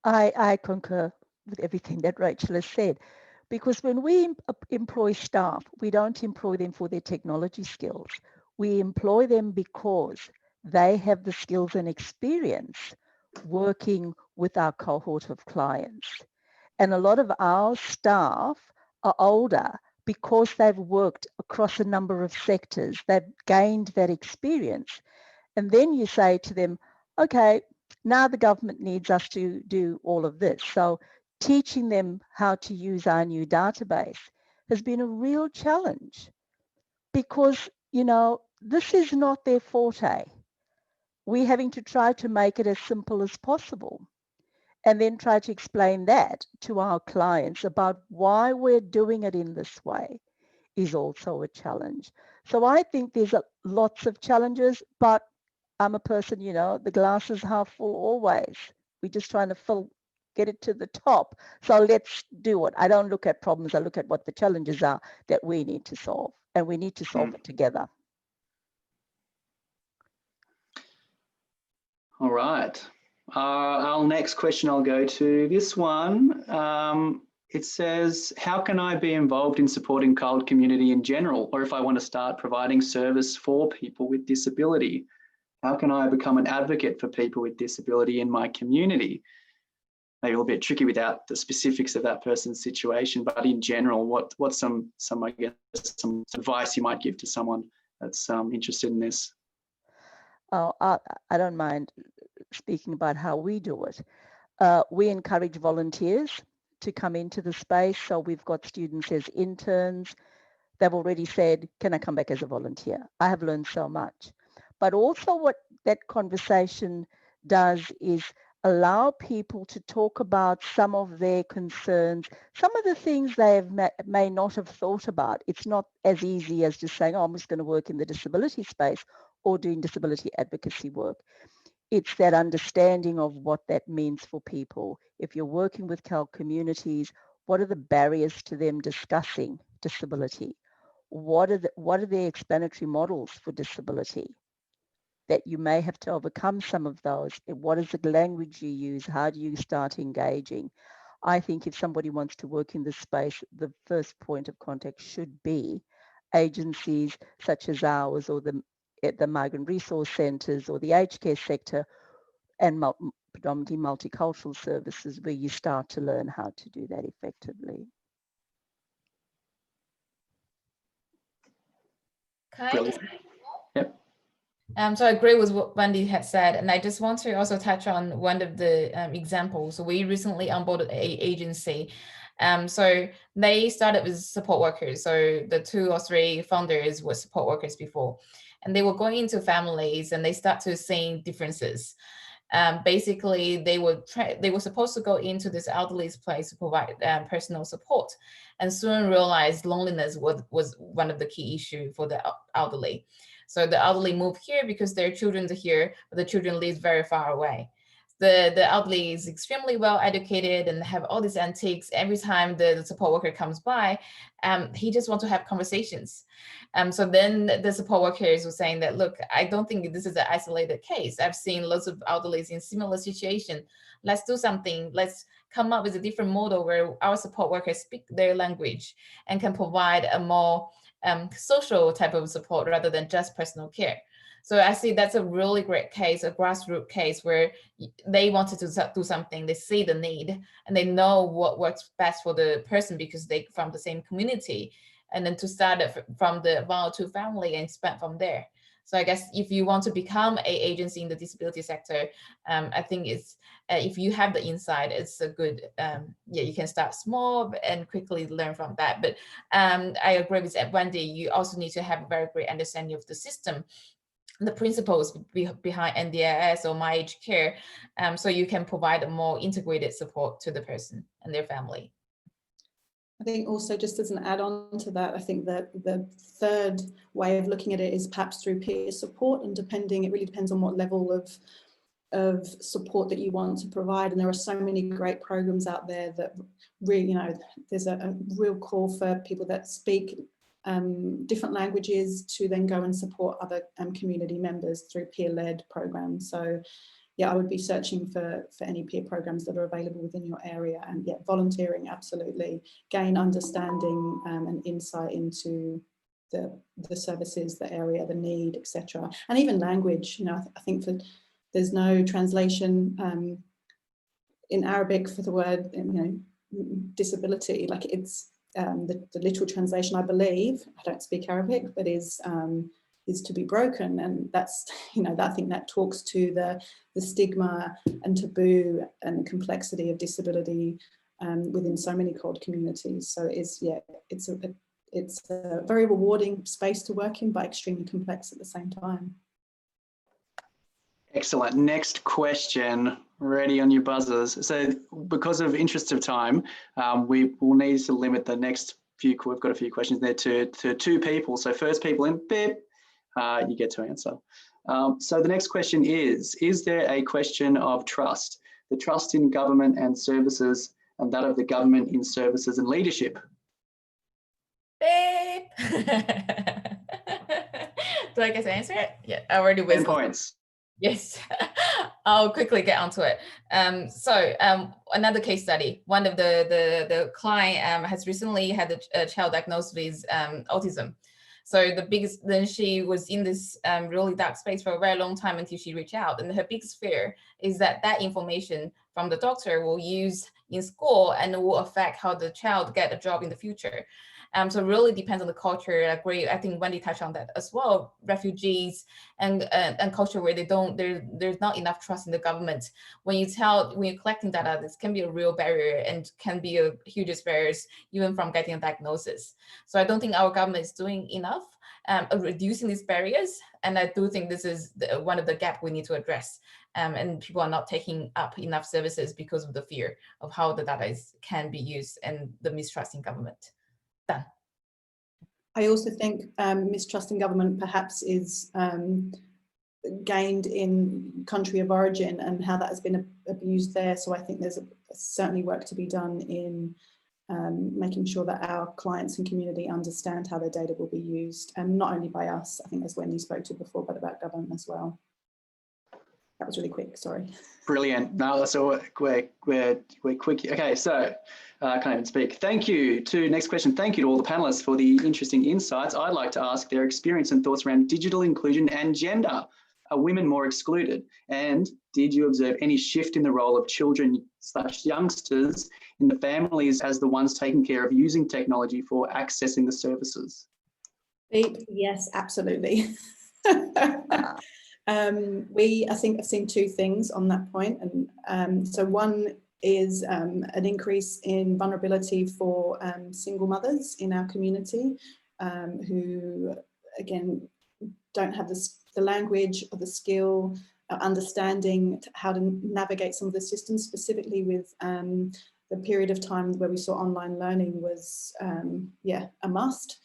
Speaker 3: I concur with everything that Rachel has said, because when we employ staff, we don't employ them for their technology skills. We employ them because they have the skills and experience working with our cohort of clients. And a lot of our staff are older because they've worked across a number of sectors. They've gained that experience. And then you say to them, okay, now the government needs us to do all of this. So teaching them how to use our new database has been a real challenge, because, you know, this is not their forte. We're having to try to make it as simple as possible, and then try to explain that to our clients about why we're doing it in this way is also a challenge. So I think there's lots of challenges, but I'm a person, you know, the glass is half full always. We're just trying to get it to the top. So let's do it. I don't look at problems. I look at what the challenges are that we need to solve, and we need to solve it together.
Speaker 1: All right. Our next question, I'll go to this one. It says, how can I be involved in supporting CaLD community in general? Or if I want to start providing service for people with disability, how can I become an advocate for people with disability in my community? Maybe a little bit tricky without the specifics of that person's situation, but in general, what's some I guess some advice you might give to someone that's interested in this?
Speaker 3: Oh, I don't mind speaking about how we do it. We encourage volunteers to come into the space. So we've got students as interns. They've already said, can I come back as a volunteer? I have learned so much. But also what that conversation does is allow people to talk about some of their concerns, some of the things they may not have thought about. It's not as easy as just saying, oh, I'm just going to work in the disability space. or doing disability advocacy work. It's that understanding of what that means for people. If you're working with CaLD communities, what are the barriers to them discussing disability? What are the explanatory models for disability? That you may have to overcome some of those. What is the language you use? How do you start engaging? I think if somebody wants to work in this space, the first point of contact should be agencies such as ours, or the migrant resource centres, or the aged care sector, and predominantly multicultural services, where you start to learn how to do that effectively.
Speaker 1: Brilliant. Yep.
Speaker 5: So I agree with what Wendy had said, and I just want to also touch on one of the examples. So we recently onboarded an agency. So they started with support workers. So the 2 or 3 founders were support workers before, and they were going into families and they start to see differences. Basically, they were supposed to go into this elderly's place to provide personal support, and soon realized loneliness was one of the key issues for the elderly. So the elderly move here because their children are here, but the children live very far away. The elderly is extremely well educated and have all these antiques. Every time the support worker comes by, he just wants to have conversations. So then the support workers were saying that, look, I don't think this is an isolated case. I've seen lots of elderly in similar situation. Let's do something. Let's come up with a different model where our support workers speak their language and can provide a more social type of support rather than just personal care. So I see that's a really great case, a grassroots case where they wanted to do something, they see the need, and they know what works best for the person because they're from the same community. And then to start it from the 1 or 2 family and expand from there. So I guess if you want to become an agency in the disability sector, I think it's if you have the insight, it's a good, you can start small and quickly learn from that. But I agree with Wendy, you also need to have a very great understanding of the system, the principles behind NDIS or My Aged Care, so you can provide a more integrated support to the person and their family.
Speaker 4: I think also, just as an add-on to that, I think that the third way of looking at it is perhaps through peer support, and it really depends on what level of support that you want to provide. And there are so many great programs out there that really, there's a real call for people that speak different languages to then go and support other community members through peer-led programs. So yeah, I would be searching for any peer programs that are available within your area, and yeah, volunteering, absolutely. Gain understanding and insight into the services, the area, the need, etc. And even language, I think there's no translation in Arabic for the word, disability. Like it's the literal translation, I believe, I don't speak Arabic, but is to be broken. And that's, I think that talks to the stigma and taboo and the complexity of disability within so many CaLD communities. So it's a very rewarding space to work in, but extremely complex at the same time.
Speaker 1: Excellent. Next question, ready on your buzzers. So because of interest of time, we will need to limit the next few, we've got a few questions there to 2 people. So first people in, beep, you get to answer. So the next question is there a question of trust? The trust in government and services, and that of the government in services and leadership?
Speaker 5: Beep. Do I get to answer it? Yeah, I already whistled.
Speaker 1: 10 points.
Speaker 5: Yes, I'll quickly get onto it. So another case study. One of the client has recently had a child diagnosed with autism. So then she was in this really dark space for a very long time until she reached out. And her biggest fear is that information from the doctor will use in school and will affect how the child get a job in the future. So it really depends on the culture. I agree. I think Wendy touched on that as well. Refugees and culture where there's not enough trust in the government. When you're collecting data, this can be a real barrier and can be a huge barriers even from getting a diagnosis. So I don't think our government is doing enough of reducing these barriers. And I do think this is one of the gaps we need to address. And people are not taking up enough services because of the fear of how the data can be used and the mistrust in government. Done.
Speaker 4: I also think mistrust in government perhaps is gained in country of origin and how that has been abused there. So I think there's certainly work to be done in making sure that our clients and community understand how their data will be used, and not only by us, I think as Wendy spoke to before, but about government as well. That was really quick, sorry.
Speaker 1: Brilliant. No, so we're quick. Okay, so I can't even speak. Thank you to, next question, thank you to all the panelists for the interesting insights. I'd like to ask their experience and thoughts around digital inclusion and gender. Are women more excluded? And did you observe any shift in the role of children/youngsters in the families as the ones taking care of using technology for accessing the services?
Speaker 4: Yes, absolutely. We, I think, have seen two things on that point. And so one is an increase in vulnerability for single mothers in our community who, again, don't have the language or the skill, understanding how to navigate some of the systems, specifically with the period of time where we saw online learning was, yeah, a must.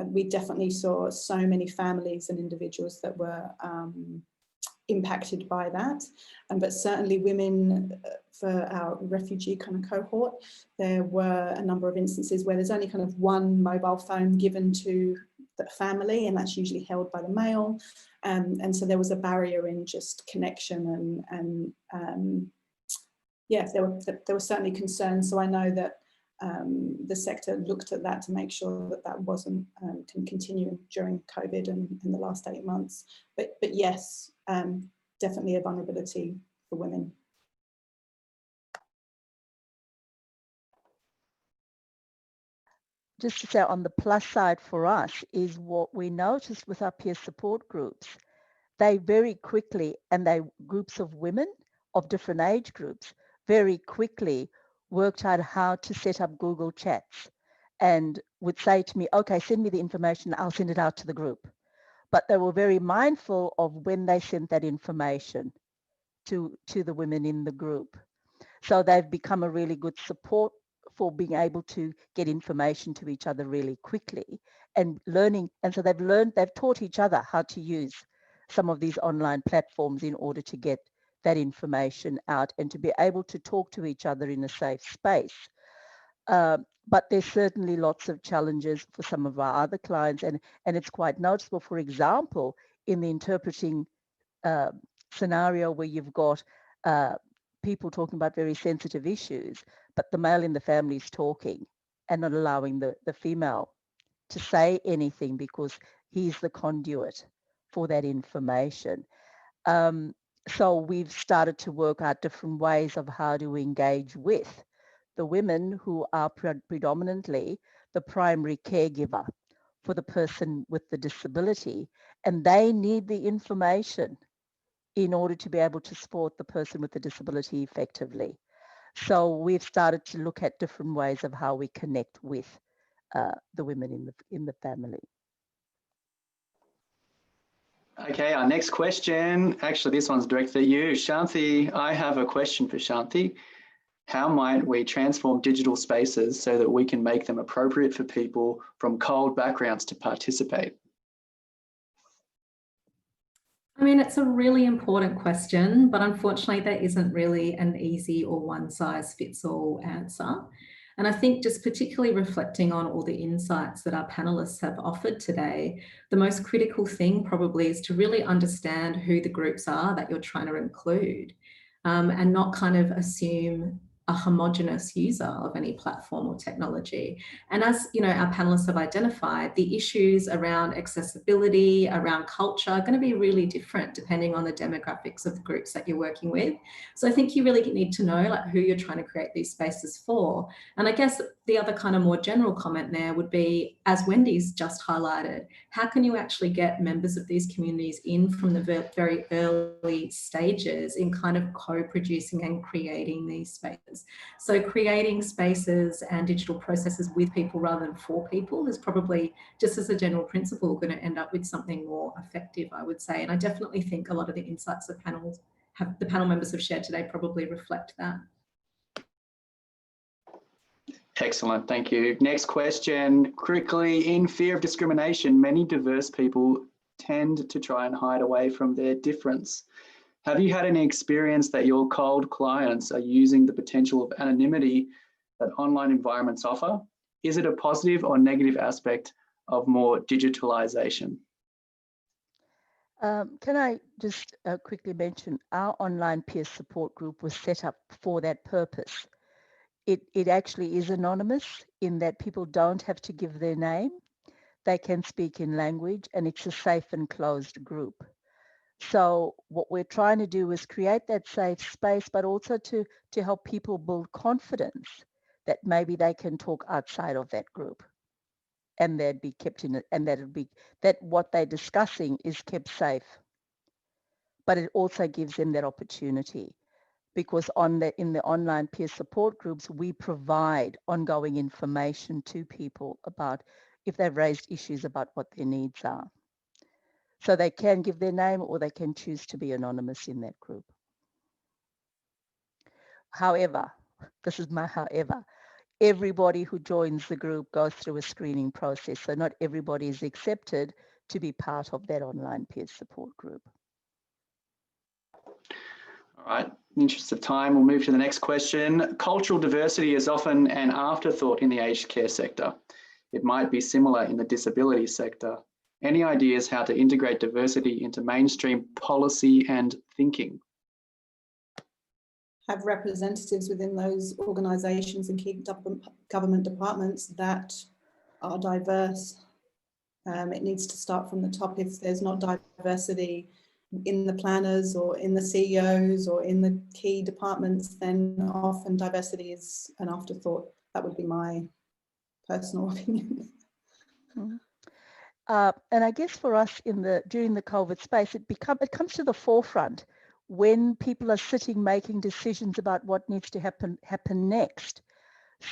Speaker 4: We definitely saw so many families and individuals that were impacted by that. But certainly women, for our refugee kind of cohort, there were a number of instances where there's only kind of one mobile phone given to the family, and that's usually held by the male. And so there was a barrier in just connection, and yeah, there were certainly concerns. So I know that the sector looked at that to make sure that that wasn't can continue during COVID and in the last 8 months. But yes, definitely a vulnerability for women.
Speaker 3: Just to say, on the plus side for us is what we noticed with our peer support groups. They very quickly, and they groups of women of different age groups, very quickly worked out how to set up Google Chats and would say to me, okay, send me the information, I'll send it out to the group. But they were very mindful of when they sent that information to the women in the group. So they've become a really good support for being able to get information to each other really quickly and learning. And so they've taught each other how to use some of these online platforms in order to get that information out and to be able to talk to each other in a safe space. But there's certainly lots of challenges for some of our other clients, and it's quite noticeable, for example, in the interpreting scenario where you've got people talking about very sensitive issues, but the male in the family is talking and not allowing the female to say anything because he's the conduit for that information. So we've started to work out different ways of how to engage with the women who are predominantly the primary caregiver for the person with the disability, and they need the information in order to be able to support the person with the disability effectively. So we've started to look at different ways of how we connect with the women in the family.
Speaker 1: Okay, our next question, actually this one's directed at you. Shanthi, I have a question for Shanthi. How might we transform digital spaces so that we can make them appropriate for people from CaLD backgrounds to participate?
Speaker 2: I mean, it's a really important question, but unfortunately there isn't really an easy or one size fits all answer. And I think just particularly reflecting on all the insights that our panelists have offered today, the most critical thing probably is to really understand who the groups are that you're trying to include, and not kind of assume a homogenous user of any platform or technology. And as you know, our panelists have identified, the issues around accessibility, around culture are going to be really different depending on the demographics of the groups that you're working with. So I think you really need to know like who you're trying to create these spaces for. And I guess the other kind of more general comment there would be, as Wendy's just highlighted, how can you actually get members of these communities in from the very early stages in kind of co-producing and creating these spaces? So creating spaces and digital processes with people rather than for people is probably, just as a general principle, going to end up with something more effective, I would say. And I definitely think a lot of the insights the panel members have shared today probably reflect that.
Speaker 1: Excellent, thank you. Next question, quickly, in fear of discrimination, many diverse people tend to try and hide away from their difference. Have you had any experience that your cold clients are using the potential of anonymity that online environments offer? Is it a positive or negative aspect of more digitalisation?
Speaker 3: Can I just quickly mention our online peer support group was set up for that purpose. It actually is anonymous in that people don't have to give their name. They can speak in language, and it's a safe and closed group. So what we're trying to do is create that safe space, but also to help people build confidence that maybe they can talk outside of that group, and they'd be kept in it, and that what they're discussing is kept safe. But it also gives them that opportunity, because in the online peer support groups, we provide ongoing information to people about if they've raised issues about what their needs are. So they can give their name, or they can choose to be anonymous in that group. However, this is my however, everybody who joins the group goes through a screening process. So not everybody is accepted to be part of that online peer support group.
Speaker 1: All right, in the interest of time, we'll move to the next question. Cultural diversity is often an afterthought in the aged care sector. It might be similar in the disability sector. Any ideas how to integrate diversity into mainstream policy and thinking?
Speaker 4: Have representatives within those organisations and key government departments that are diverse. It needs to start from the top. If there's not diversity in the planners or in the CEOs or in the key departments, then often diversity is an afterthought. That would be my personal opinion.
Speaker 3: Mm-hmm. And I guess for us during the COVID space, it comes to the forefront when people are sitting making decisions about what needs to happen next.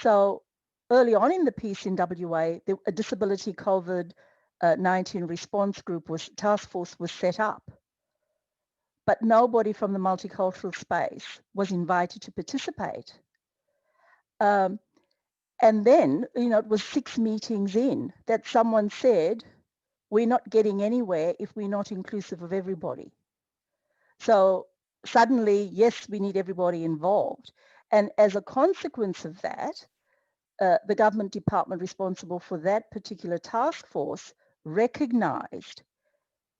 Speaker 3: So early on in the piece in WA, a disability COVID-19 response group task force was set up, but nobody from the multicultural space was invited to participate. And then, it was 6 meetings in that someone said, we're not getting anywhere if we're not inclusive of everybody. So suddenly, yes, we need everybody involved. And as a consequence of that, the government department responsible for that particular task force recognized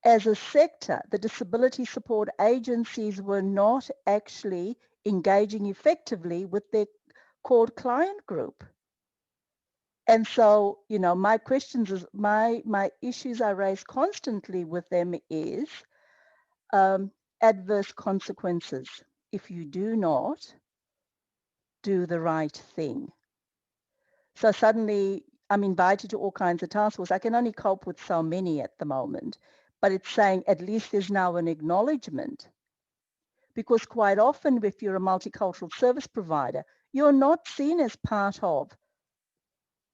Speaker 3: as a sector, the disability support agencies were not actually engaging effectively with their core client group. And so, my questions is my issues I raise constantly with them is adverse consequences if you do not do the right thing. So suddenly I'm invited to all kinds of task forces. I can only cope with so many at the moment, but it's saying at least there's now an acknowledgement, because quite often if you're a multicultural service provider, you're not seen as part of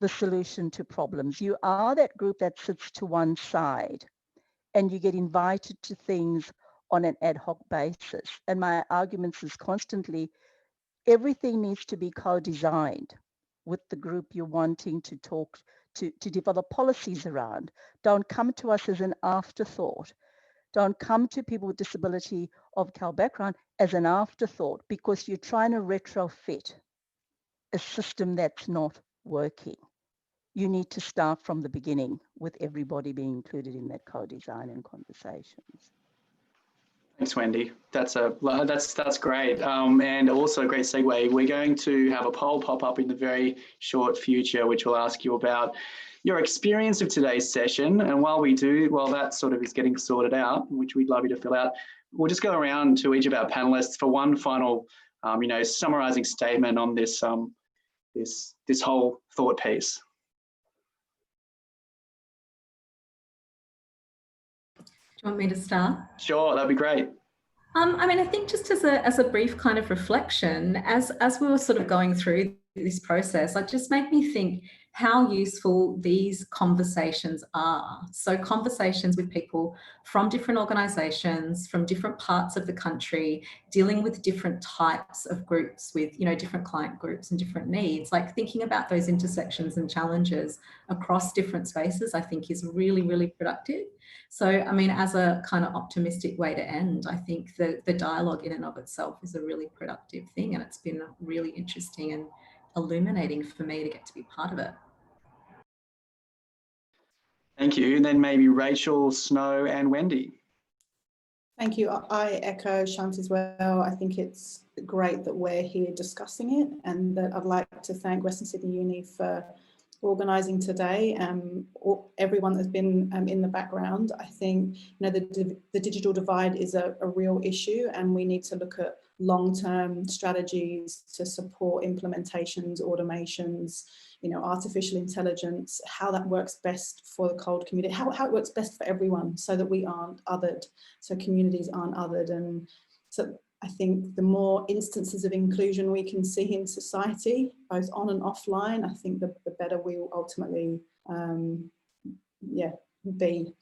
Speaker 3: the solution to problems. You are that group that sits to one side, and you get invited to things on an ad hoc basis. And my arguments is constantly, everything needs to be co-designed with the group you're wanting to talk to develop policies around. Don't come to us as an afterthought. Don't come to people with disability of CaLD background as an afterthought, because you're trying to retrofit a system that's not working. You need to start from the beginning with everybody being included in that co-design and conversations.
Speaker 1: Thanks, Wendy. That's great, and also a great segue. We're going to have a poll pop up in the very short future, which will ask you about your experience of today's session. And while that sort of is getting sorted out, which we'd love you to fill out, we'll just go around to each of our panelists for one final, summarizing statement on this this whole thought piece.
Speaker 2: Do you want me to start?
Speaker 1: Sure, that'd be great.
Speaker 2: I think just as a brief kind of reflection, as we were sort of going through this process, it just made me think how useful these conversations are. So conversations with people from different organisations, from different parts of the country, dealing with different types of groups with, you know, different client groups and different needs, like thinking about those intersections and challenges across different spaces, I think is really, really productive. So, I mean, as a kind of optimistic way to end, I think that the dialogue in and of itself is a really productive thing, and it's been really interesting and illuminating for me to get to be part of it.
Speaker 1: Thank you. And then maybe Rachel, Snow and Wendy.
Speaker 4: Thank you. I echo Shanthi as well. I think it's great that we're here discussing it, and that I'd like to thank Western Sydney Uni for organising today, everyone that's been in the background. I think, you know, the digital divide is a real issue, and we need to look at long-term strategies to support implementations, automations, you know, artificial intelligence, how that works best for the CaLD community, how it works best for everyone, so that we aren't othered, so communities aren't othered. And so I think the more instances of inclusion we can see in society, both on and offline, I think the better we will ultimately be.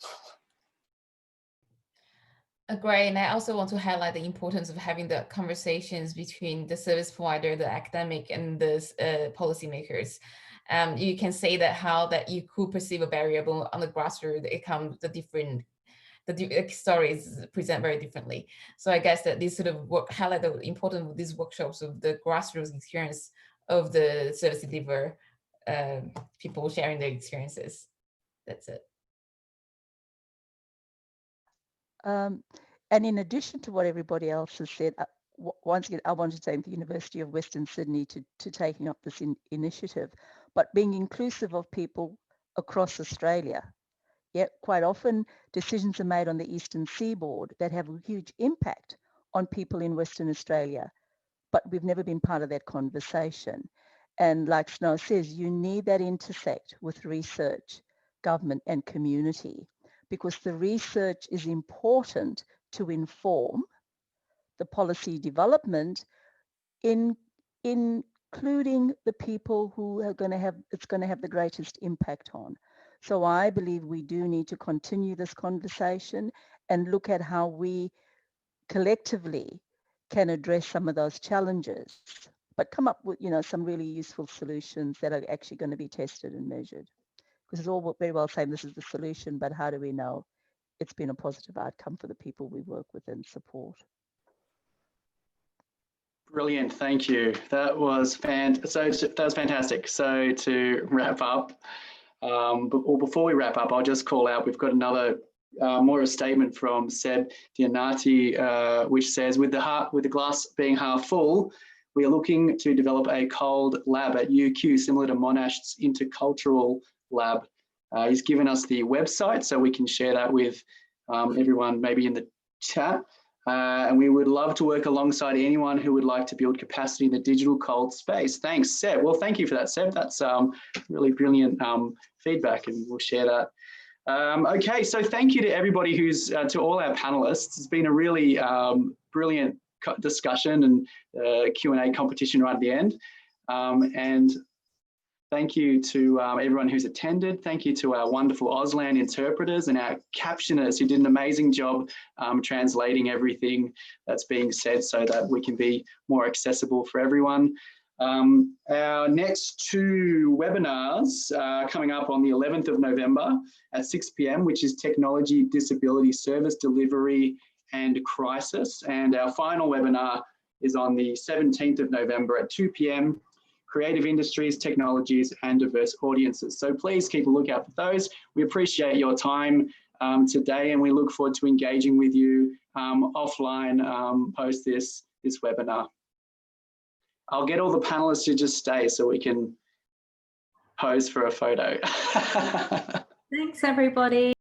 Speaker 5: Great, and I also want to highlight the importance of having the conversations between the service provider, the academic, and the policymakers. You can say that how that you could perceive a variable on the grassroots, it comes the stories present very differently. So I guess that this sort of highlight the importance of these workshops, of the grassroots experience of the service deliver, people sharing their experiences. That's it.
Speaker 3: And in addition to what everybody else has said, once again, I want to thank the University of Western Sydney to taking up this initiative, but being inclusive of people across Australia. Yet quite often decisions are made on the Eastern Seaboard that have a huge impact on people in Western Australia, but we've never been part of that conversation. And like Snow says, you need that intersect with research, government and community, because the research is important to inform the policy development, including the people who are it's going to have the greatest impact on. So I believe we do need to continue this conversation and look at how we collectively can address some of those challenges, but come up with, you know, some really useful solutions that are actually going to be tested and measured. Because it's all very well saying this is the solution, but how do we know it's been a positive outcome for the people we work with and support?
Speaker 1: Brilliant, thank you. That was fantastic. So to wrap up, before we wrap up, I'll just call out, we've got another more of a statement from Seb Dianati, which says, with the glass being half full, we are looking to develop a CaLD lab at UQ, similar to Monash's intercultural lab. He's given us the website, so we can share that with everyone maybe in the chat. And we would love to work alongside anyone who would like to build capacity in the digital CaLD space. Thanks, Seb. Well, thank you for that, Seb. That's really brilliant feedback, and we'll share that. Okay, so thank you to everybody to all our panelists. It's been a really brilliant discussion and Q&A competition right at the end. And thank you to everyone who's attended. Thank you to our wonderful Auslan interpreters and our captioners who did an amazing job translating everything that's being said so that we can be more accessible for everyone. Our next two webinars are coming up on the 11th of November at 6 p.m, which is Technology, Disability Service Delivery and Crisis. And our final webinar is on the 17th of November at 2 p.m, Creative Industries, Technologies and Diverse Audiences. So please keep a lookout for those. We appreciate your time today, and we look forward to engaging with you offline post this webinar. I'll get all the panelists to just stay so we can pose for a photo.
Speaker 2: Thanks, everybody.